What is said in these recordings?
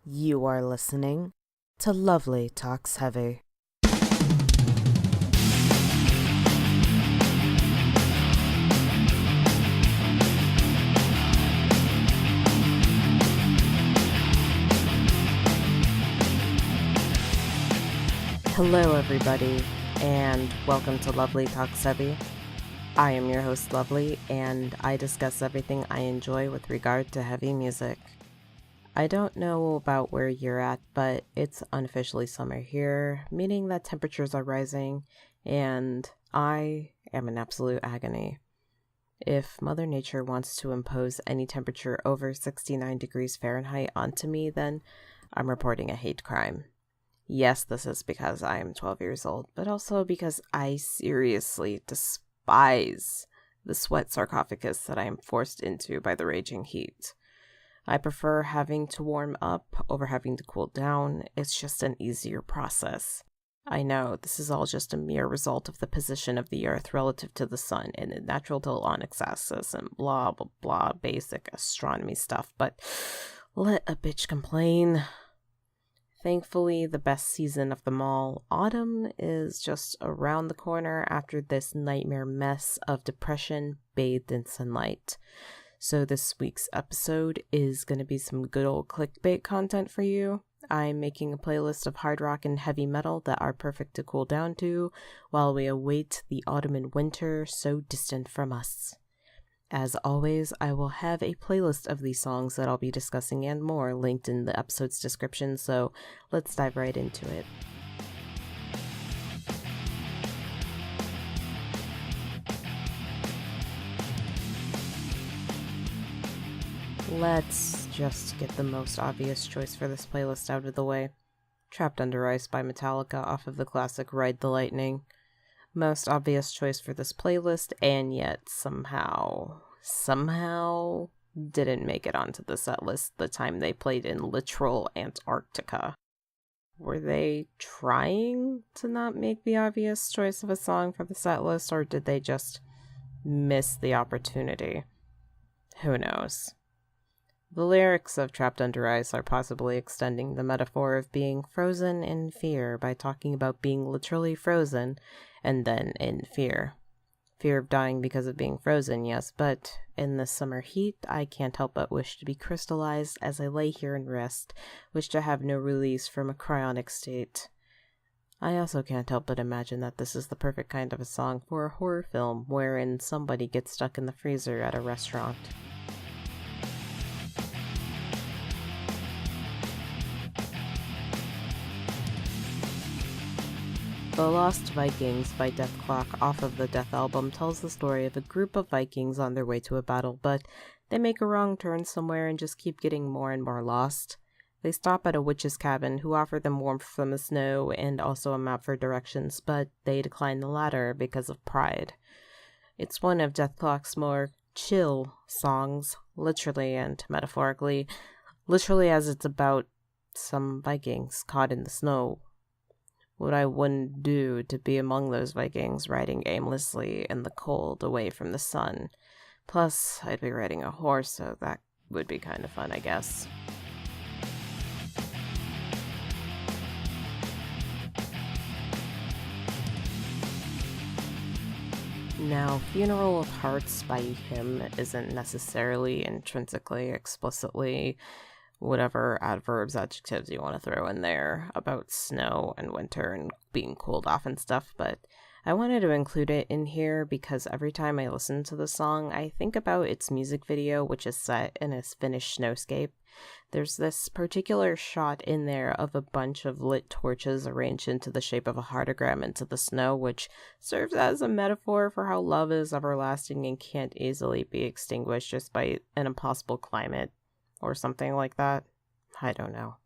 You are listening to Lovely Talks Heavy. Hello, everybody, and welcome to Lovely Talks Heavy. I am your host, Lovely, and I discuss everything I enjoy with regard to heavy music. I don't know about where you're at, but it's unofficially summer here, meaning that temperatures are rising, and I am in absolute agony. If Mother Nature wants to impose any temperature over 69 degrees Fahrenheit onto me, then I'm reporting a hate crime. Yes, this is because I am 12 years old, but also because I seriously despise the sweat sarcophagus that I am forced into by the raging heat. I prefer having to warm up over having to cool down. It's just an easier process. I know this is all just a mere result of the position of the Earth relative to the Sun and the natural Tellonics axis and blah blah blah basic astronomy stuff, but let a bitch complain. Thankfully, the best season of them all, autumn, is just around the corner after this nightmare mess of depression bathed in sunlight. So this week's episode is going to be some good old clickbait content for you. I'm making a playlist of hard rock and heavy metal that are perfect to cool down to while we await the autumn and winter so distant from us. As always, I will have a playlist of these songs that I'll be discussing and more linked in the episode's description, so let's dive right into it. Let's just get the most obvious choice for this playlist out of the way. Trapped Under Ice by Metallica off of the classic Ride the Lightning. Most obvious choice for this playlist, and yet somehow didn't make it onto the set list the time they played in literal Antarctica. Were they trying to not make the obvious choice of a song for the set list, or did they just miss the opportunity? Who knows? The lyrics of Trapped Under Ice are possibly extending the metaphor of being frozen in fear by talking about being literally frozen and then in fear. Fear of dying because of being frozen, yes, but in the summer heat, I can't help but wish to be crystallized as I lay here and rest, wish to have no release from a cryonic state. I also can't help but imagine that this is the perfect kind of a song for a horror film wherein somebody gets stuck in the freezer at a restaurant. The Lost Vikings by Dethklok off of the Death album tells the story of a group of Vikings on their way to a battle, but they make a wrong turn somewhere and just keep getting more and more lost. They stop at a witch's cabin who offer them warmth from the snow and also a map for directions, but they decline the latter because of pride. It's one of Dethklok's more chill songs, literally and metaphorically, literally as it's about some Vikings caught in the snow. What I wouldn't do to be among those Vikings riding aimlessly in the cold away from the sun. Plus, I'd be riding a horse, so that would be kind of fun, I guess. Now, Funeral of Hearts by him isn't necessarily intrinsically, explicitly, whatever adverbs, adjectives you want to throw in there about snow and winter and being cooled off and stuff, but I wanted to include it in here because every time I listen to the song, I think about its music video, which is set in a Finnish snowscape. There's this particular shot in there of a bunch of lit torches arranged into the shape of a heartagram into the snow, which serves as a metaphor for how love is everlasting and can't easily be extinguished just by an impossible climate. Or something like that. I don't know.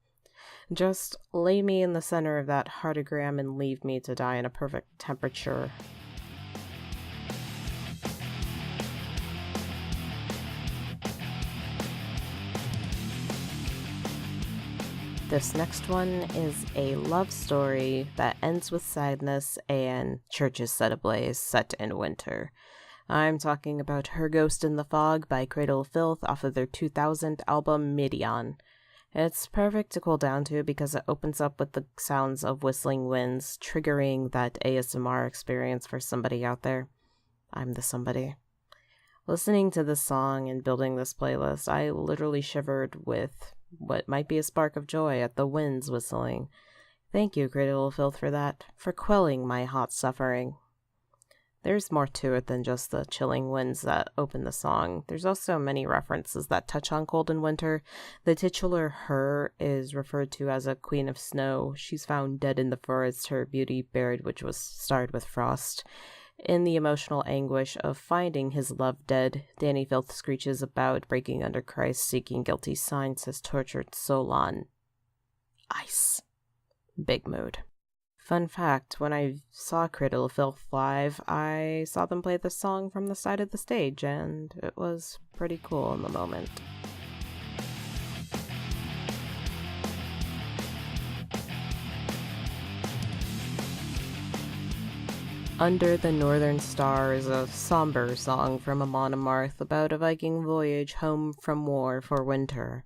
Just lay me in the center of that heartagram and leave me to die in a perfect temperature. This next one is a love story that ends with sadness and churches set ablaze, set in winter. I'm talking about Her Ghost in the Fog by Cradle of Filth off of their 2000 album Midian. It's perfect to cool down to because it opens up with the sounds of whistling winds, triggering that ASMR experience for somebody out there. I'm the somebody. Listening to this song and building this playlist, I literally shivered with what might be a spark of joy at the winds whistling. Thank you, Cradle of Filth, for that, for quelling my hot suffering. There's more to it than just the chilling winds that open the song. There's also many references that touch on cold and winter. The titular Her is referred to as a queen of snow. She's found dead in the forest, her beauty buried, which was starred with frost. In the emotional anguish of finding his love dead, Danny Filth screeches about breaking under Christ, seeking guilty signs, his tortured soul on ice. Big mood. Fun fact, when I saw Cradle of Filth live, I saw them play the song from the side of the stage, and it was pretty cool in the moment. Under the Northern Star is a somber song from Amon Amarth about a Viking voyage home from war for winter.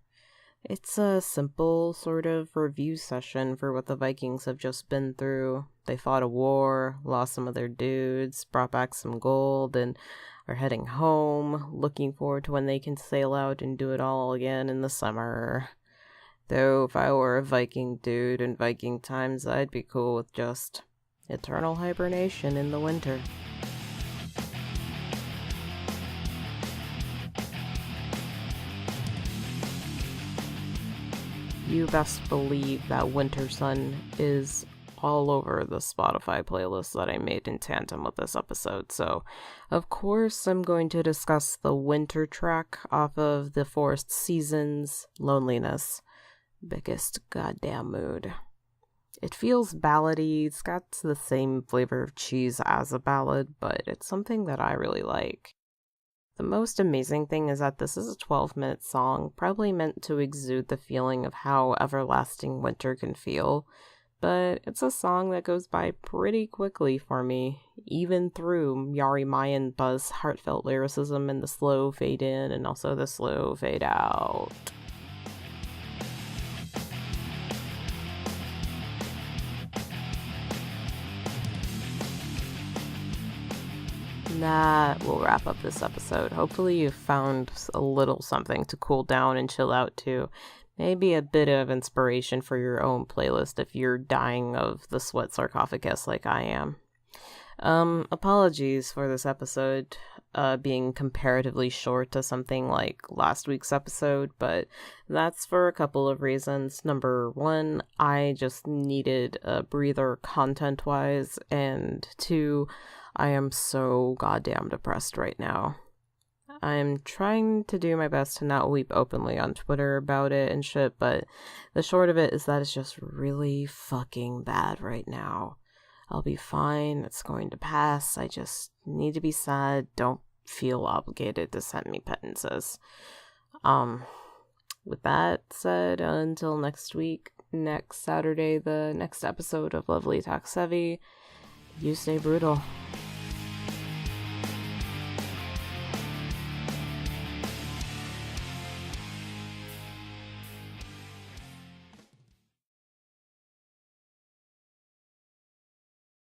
It's a simple sort of review session for what the Vikings have just been through. They fought a war, lost some of their dudes, brought back some gold, and are heading home, looking forward to when they can sail out and do it all again in the summer. Though if I were a Viking dude in Viking times, I'd be cool with just eternal hibernation in the winter. You best believe that Winter Sun is all over the Spotify playlist that I made in tandem with this episode. So, of course, I'm going to discuss the winter track off of The Forest Seasons, Loneliness. Biggest goddamn mood. It feels ballady. It's got the same flavor of cheese as a ballad, but it's something that I really like. The most amazing thing is that this is a 12-minute song, probably meant to exude the feeling of how everlasting winter can feel, but it's a song that goes by pretty quickly for me, even through Yari Mayan Buzz heartfelt lyricism and the slow fade in and also the slow fade out. That will wrap up this episode. Hopefully you found a little something to cool down and chill out to. Maybe a bit of inspiration for your own playlist if you're dying of the sweat sarcophagus like I am. Apologies for this episode being comparatively short to something like last week's episode, but that's for a couple of reasons. Number one, I just needed a breather content-wise, and two, I am so goddamn depressed right now. I'm trying to do my best to not weep openly on Twitter about it and shit, but the short of it is that it's just really fucking bad right now. I'll be fine. It's going to pass. I just need to be sad. Don't feel obligated to send me penances. With that said, until next week, next Saturday, the next episode of Lovely Talks Heavy, you stay brutal.